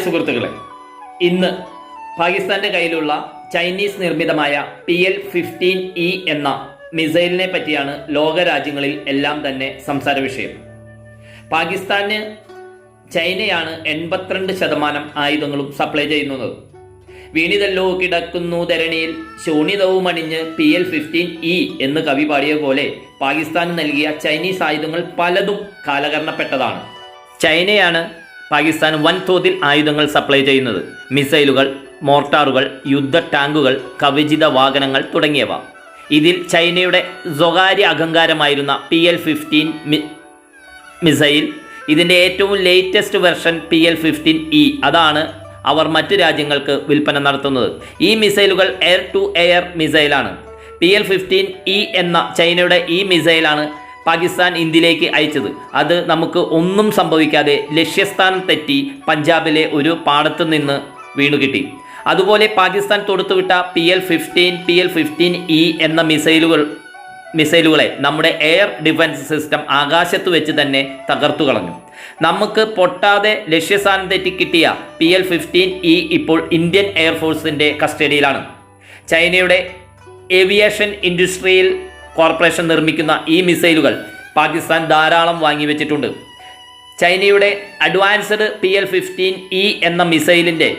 സുഹൃത്തുക്കളെ, ഇന്ന് പാകിസ്ഥാന്റെ കയ്യിലുള്ള ചൈനീസ് നിർമ്മിതമായ PL-15E എന്ന മിസൈലിനെ പറ്റിയാണ് ലോകരാജ്യങ്ങളിൽ എല്ലാം തന്നെ സംസാര വിഷയം. പാകിസ്ഥാന് ചൈനയാണ് 82% ആയുധങ്ങളും സപ്ലൈ ചെയ്യുന്നത്. വീണിതല്ലോ കിടക്കുന്നു ധരണിയിൽ ശോണിതവും അണിഞ്ഞ് PL-15E എന്ന് കവി പാടിയ പോലെ പാകിസ്ഥാന് നൽകിയ ചൈനീസ് ആയുധങ്ങൾ പലതും കാലഹരണപ്പെട്ടതാണ്. ചൈനയാണ് പാകിസ്ഥാൻ വൻതോതിൽ ആയുധങ്ങൾ സപ്ലൈ ചെയ്യുന്നത്. മിസൈലുകൾ, മോർട്ടാറുകൾ, യുദ്ധ ടാങ്കുകൾ, കവചിത വാഹനങ്ങൾ തുടങ്ങിയവ. ഇതിൽ ചൈനയുടെ സ്വകാര്യ അഹങ്കാരമായിരുന്ന PL-15 മിസൈൽ, ഇതിൻ്റെ ഏറ്റവും ലേറ്റസ്റ്റ് വെർഷൻ PL-15E, അതാണ് അവർ മറ്റു രാജ്യങ്ങൾക്ക് വിൽപ്പന നടത്തുന്നത്. ഈ മിസൈലുകൾ എയർ ടു എയർ മിസൈലാണ്. PL-15E എന്ന ചൈനയുടെ ഈ മിസൈലാണ് പാകിസ്ഥാൻ ഇന്ത്യയിലേക്ക് അയച്ചത്. അത് നമുക്ക് ഒന്നും സംഭവിക്കാതെ ലക്ഷ്യസ്ഥാനം തെറ്റി പഞ്ചാബിലെ ഒരു പാടത്ത് നിന്ന് വീണുകിട്ടി. അതുപോലെ പാകിസ്ഥാൻ തൊടുത്തുവിട്ട PL-15E എന്ന മിസൈലുകളെ നമ്മുടെ എയർ ഡിഫൻസ് സിസ്റ്റം ആകാശത്ത് വെച്ച് തന്നെ തകർത്തു കളഞ്ഞു. നമുക്ക് പൊട്ടാതെ ലക്ഷ്യസ്ഥാനം തെറ്റി കിട്ടിയ PL-15E ഇപ്പോൾ ഇന്ത്യൻ എയർഫോഴ്സിൻ്റെ കസ്റ്റഡിയിലാണ്. ചൈനയുടെ ഏവിയേഷൻ ഇൻഡസ്ട്രിയൽ കോർപ്പറേഷൻ നിർമ്മിക്കുന്ന ഈ മിസൈലുകൾ പാകിസ്ഥാൻ ധാരാളം വാങ്ങിവെച്ചിട്ടുണ്ട്. ചൈനയുടെ അഡ്വാൻസ്ഡ് PL-15E എന്ന മിസൈലിൻ്റെ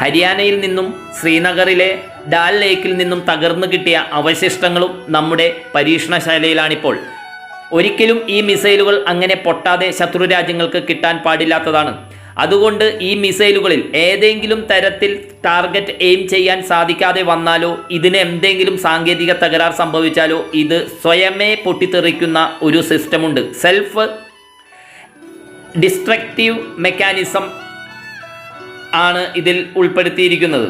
ഹരിയാനയിൽ നിന്നും ശ്രീനഗറിലെ ഡാൽ ലേക്കിൽ നിന്നും തകർന്നു കിട്ടിയ അവശിഷ്ടങ്ങളും നമ്മുടെ പരീക്ഷണശാലയിലാണിപ്പോൾ. ഒരിക്കലും ഈ മിസൈലുകൾ അങ്ങനെ പൊട്ടാതെ ശത്രു രാജ്യങ്ങൾക്ക് കിട്ടാൻ പാടില്ലാത്തതാണ്. അതുകൊണ്ട് ഈ മിസൈലുകളിൽ ഏതെങ്കിലും തരത്തിൽ ടാർഗറ്റ് എയിം ചെയ്യാൻ സാധിക്കാതെ വന്നാലോ, ഇതിന് എന്തെങ്കിലും സാങ്കേതിക തകരാർ സംഭവിച്ചാലോ ഇത് സ്വയമേ പൊട്ടിത്തെറിക്കുന്ന ഒരു സിസ്റ്റമുണ്ട്. സെൽഫ് ഡിസ്ട്രക്റ്റീവ് മെക്കാനിസം ആണ് ഇതിൽ ഉൾപ്പെടുത്തിയിരിക്കുന്നത്.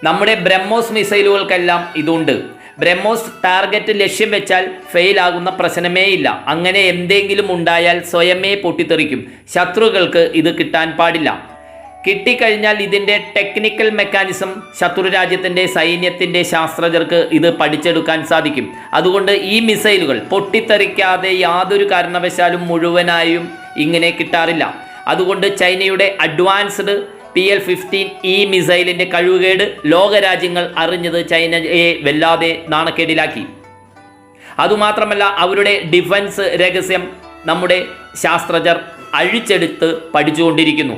നമ്മുടെ ബ്രഹ്മോസ് മിസൈലുകൾക്കെല്ലാം ഇതുണ്ട്. ബ്രഹ്മോസ് ടാർഗറ്റ് ലക്ഷ്യം വെച്ചാൽ ഫെയിൽ ആകുന്ന പ്രശ്നമേ ഇല്ല. അങ്ങനെ എന്തെങ്കിലും ഉണ്ടായാൽ സ്വയമേ പൊട്ടിത്തെറിക്കും. ശത്രുക്കൾക്ക് ഇത് കിട്ടാൻ പാടില്ല. കിട്ടിക്കഴിഞ്ഞാൽ ഇതിൻ്റെ ടെക്നിക്കൽ മെക്കാനിസം ശത്രു രാജ്യത്തിൻ്റെ സൈന്യത്തിൻ്റെ ശാസ്ത്രജ്ഞർക്ക് ഇത് പഠിച്ചെടുക്കാൻ സാധിക്കും. അതുകൊണ്ട് ഈ മിസൈലുകൾ പൊട്ടിത്തെറിക്കാതെ യാതൊരു കാരണവശാലും മുഴുവനായും ഇങ്ങനെ കിട്ടാറില്ല. അതുകൊണ്ട് ചൈനയുടെ അഡ്വാൻസ്ഡ് PL-15E മിസൈലിൻ്റെ കഴിവുകേട് ലോകരാജ്യങ്ങൾ അറിഞ്ഞത് ചൈനയെ വല്ലാതെ നാണക്കേടിലാക്കി. അതുമാത്രമല്ല, അവരുടെ ഡിഫൻസ് രഹസ്യം നമ്മുടെ ശാസ്ത്രജ്ഞർ അഴിച്ചെടുത്ത് പഠിച്ചുകൊണ്ടിരിക്കുന്നു.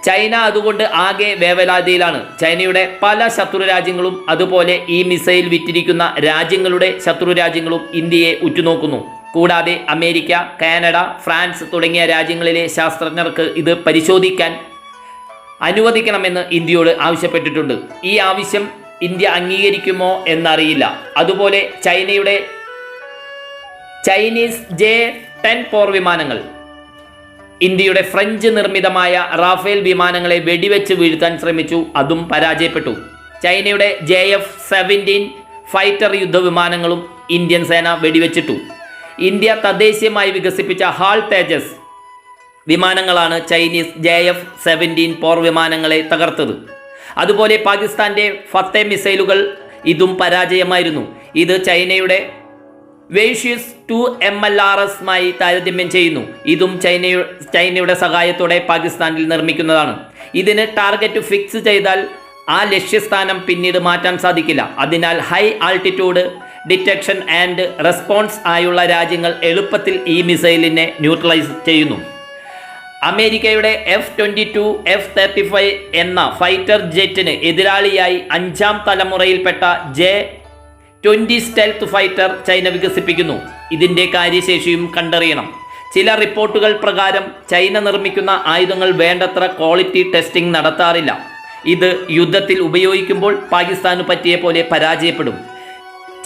ചൈന അതുകൊണ്ട് ആകെ വേവലാതിയിലാണ്. ചൈനയുടെ പല ശത്രു രാജ്യങ്ങളും അതുപോലെ ഈ മിസൈൽ വിറ്റിരിക്കുന്ന രാജ്യങ്ങളുടെ ശത്രു രാജ്യങ്ങളും ഇന്ത്യയെ ഉറ്റുനോക്കുന്നു. കൂടാതെ അമേരിക്ക, കാനഡ, ഫ്രാൻസ് തുടങ്ങിയ രാജ്യങ്ങളിലെ ശാസ്ത്രജ്ഞർക്ക് ഇത് പരിശോധിക്കാൻ അനുവദിക്കണമെന്ന് ഇന്ത്യയോട് ആവശ്യപ്പെട്ടിട്ടുണ്ട്. ഈ ആവശ്യം ഇന്ത്യ അംഗീകരിക്കുമോ എന്നറിയില്ല. അതുപോലെ ചൈനീസ് J-10 പോർ വിമാനങ്ങൾ ഇന്ത്യയുടെ ഫ്രഞ്ച് നിർമ്മിതമായ റാഫേൽ വിമാനങ്ങളെ വെടിവെച്ച് വീഴ്ത്താൻ ശ്രമിച്ചു. അതും പരാജയപ്പെട്ടു. ചൈനയുടെ JF-17 ഫൈറ്റർ യുദ്ധവിമാനങ്ങളും ഇന്ത്യൻ സേന വെടിവെച്ചിട്ടു. ഇന്ത്യ തദ്ദേശീയമായി വികസിപ്പിച്ച ഹാൾ തേജസ് വിമാനങ്ങളാണ് ചൈനീസ് JF-17 പോർ വിമാനങ്ങളെ തകർത്തത്. അതുപോലെ പാകിസ്ഥാൻ്റെ ഫത്തേ മിസൈലുകൾ ഇതും പരാജയമായിരുന്നു. ഇത് ചൈനയുടെ വേഷ്യസ് 2 MLRSമായി താരതമ്യം ചെയ്യുന്നു. ഇതും ചൈനയുടെ സഹായത്തോടെ പാകിസ്ഥാനിൽ നിർമ്മിക്കുന്നതാണ്. ഇതിന് ടാർഗറ്റ് ഫിക്സ് ചെയ്താൽ ആ ലക്ഷ്യസ്ഥാനം പിന്നീട് മാറ്റാൻ സാധിക്കില്ല. അതിനാൽ high altitude detection and response ആയുള്ള രാജ്യങ്ങൾ എളുപ്പത്തിൽ ഈ മിസൈലിനെ ന്യൂട്രലൈസ് ചെയ്യുന്നു. അമേരിക്കയുടെ F-22, F-35 എന്ന ഫൈറ്റർ ജെറ്റിന് എതിരാളിയായി 5ാം തലമുറയിൽപ്പെട്ട J-20 സ്റ്റെൽത്ത് ഫൈറ്റർ ചൈന വികസിപ്പിക്കുന്നു. ഇതിൻ്റെ കാര്യശേഷിയും കണ്ടറിയണം. ചില റിപ്പോർട്ടുകൾ പ്രകാരം ചൈന നിർമ്മിക്കുന്ന ആയുധങ്ങൾ വേണ്ടത്ര ക്വാളിറ്റി ടെസ്റ്റിംഗ് നടത്താറില്ല. ഇത് യുദ്ധത്തിൽ ഉപയോഗിക്കുമ്പോൾ പാകിസ്ഥാന് പറ്റിയ പോലെ പരാജയപ്പെടും.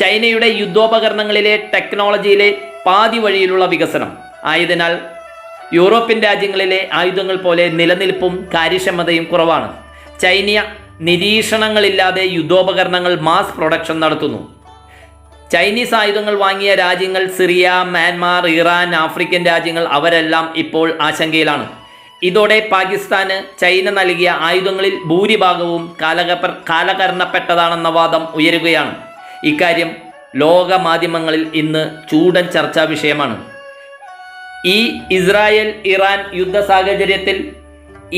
ചൈനയുടെ യുദ്ധോപകരണങ്ങളിലെ ടെക്നോളജിയിലെ പാതി വഴിയിലുള്ള വികസനം ആയതിനാൽ യൂറോപ്യൻ രാജ്യങ്ങളിലെ ആയുധങ്ങൾ പോലെ നിലനിൽപ്പും കാര്യക്ഷമതയും കുറവാണ്. ചൈന നിരീക്ഷണങ്ങളില്ലാതെ യുദ്ധോപകരണങ്ങൾ മാസ് പ്രൊഡക്ഷൻ നടത്തുന്നു. ചൈനീസ് ആയുധങ്ങൾ വാങ്ങിയ രാജ്യങ്ങൾ സിറിയ, മ്യാൻമാർ, ഇറാൻ, ആഫ്രിക്കൻ രാജ്യങ്ങൾ അവരെല്ലാം ഇപ്പോൾ ആശങ്കയിലാണ്. ഇതോടെ പാകിസ്ഥാന് ചൈന നൽകിയ ആയുധങ്ങളിൽ ഭൂരിഭാഗവും കാലഹരണപ്പെട്ടതാണെന്ന വാദം ഉയരുകയാണ്. ഇക്കാര്യം ലോക മാധ്യമങ്ങളിൽ ഇന്ന് ചൂടൻ ചർച്ചാ വിഷയമാണ്. ഈ ഇസ്രായേൽ ഇറാൻ യുദ്ധ സാഹചര്യത്തിൽ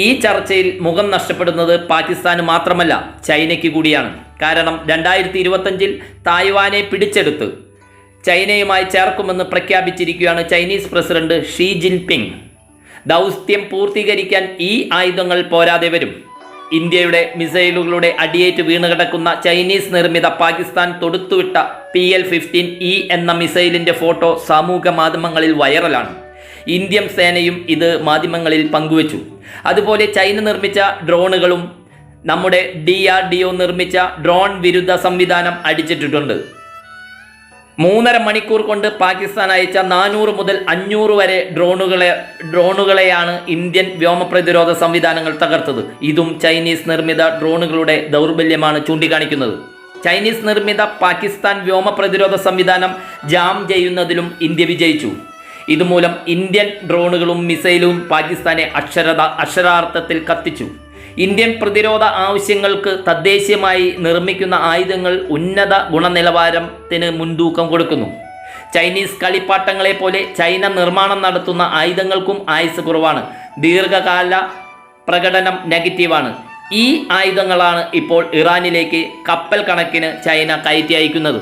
ഈ ചർച്ചയിൽ മുഖം നഷ്ടപ്പെടുന്നത് പാകിസ്ഥാന് മാത്രമല്ല, ചൈനയ്ക്ക് കൂടിയാണ്. കാരണം 2025 തായ്വാനെ പിടിച്ചെടുത്ത് ചൈനയുമായി ചേർക്കുമെന്ന് പ്രഖ്യാപിച്ചിരിക്കുകയാണ് ചൈനീസ് പ്രസിഡന്റ് ഷീ ജിൻപിങ്. ദൗത്യം പൂർത്തീകരിക്കാൻ ഈ ആയുധങ്ങൾ പോരാതെ വരും. ഇന്ത്യയുടെ മിസൈലുകളുടെ അടിയേറ്റ് വീണുകിടക്കുന്ന ചൈനീസ് നിർമ്മിത പാകിസ്ഥാൻ തൊടുത്തുവിട്ട PL-15E എന്ന മിസൈലിൻ്റെ ഫോട്ടോ സമൂഹ മാധ്യമങ്ങളിൽ വൈറലാണ്. ഇന്ത്യൻ സേനയും ഇത് മാധ്യമങ്ങളിൽ പങ്കുവച്ചു. അതുപോലെ ചൈന നിർമ്മിച്ച ഡ്രോണുകളും നമ്മുടെ DRDO നിർമ്മിച്ച ഡ്രോൺ വിരുദ്ധ സംവിധാനം അടിച്ചിട്ടിട്ടുണ്ട്. 3.5 മണിക്കൂർ കൊണ്ട് പാകിസ്ഥാൻ അയച്ച 400 മുതൽ 500 വരെ ഡ്രോണുകളെയാണ് ഇന്ത്യൻ വ്യോമ പ്രതിരോധ സംവിധാനങ്ങൾ തകർത്തത്. ഇതും ചൈനീസ് നിർമ്മിത ഡ്രോണുകളുടെ ദൗർബല്യമാണ് ചൂണ്ടിക്കാണിക്കുന്നത്. ചൈനീസ് നിർമ്മിത പാകിസ്ഥാൻ വ്യോമ പ്രതിരോധ സംവിധാനം ജാം ചെയ്യുന്നതിലും ഇന്ത്യ വിജയിച്ചു. ഇതുമൂലം ഇന്ത്യൻ ഡ്രോണുകളും മിസൈലും പാകിസ്ഥാനെ അക്ഷരാർത്ഥത്തിൽ കത്തിച്ചു. ഇന്ത്യൻ പ്രതിരോധ ആവശ്യങ്ങൾക്ക് തദ്ദേശീയമായി നിർമ്മിക്കുന്ന ആയുധങ്ങൾ ഉന്നത ഗുണനിലവാരത്തിന് മുൻതൂക്കം കൊടുക്കുന്നു. ചൈനീസ് കളിപ്പാട്ടങ്ങളെ പോലെ ചൈന നിർമ്മാണം നടത്തുന്ന ആയുധങ്ങൾക്കും ആയുസ് കുറവാണ്. ദീർഘകാല പ്രകടനം നെഗറ്റീവാണ്. ഈ ആയുധങ്ങളാണ് ഇപ്പോൾ ഇറാനിലേക്ക് കപ്പൽ കണക്കിന് ചൈന കയറ്റി അയക്കുന്നത്.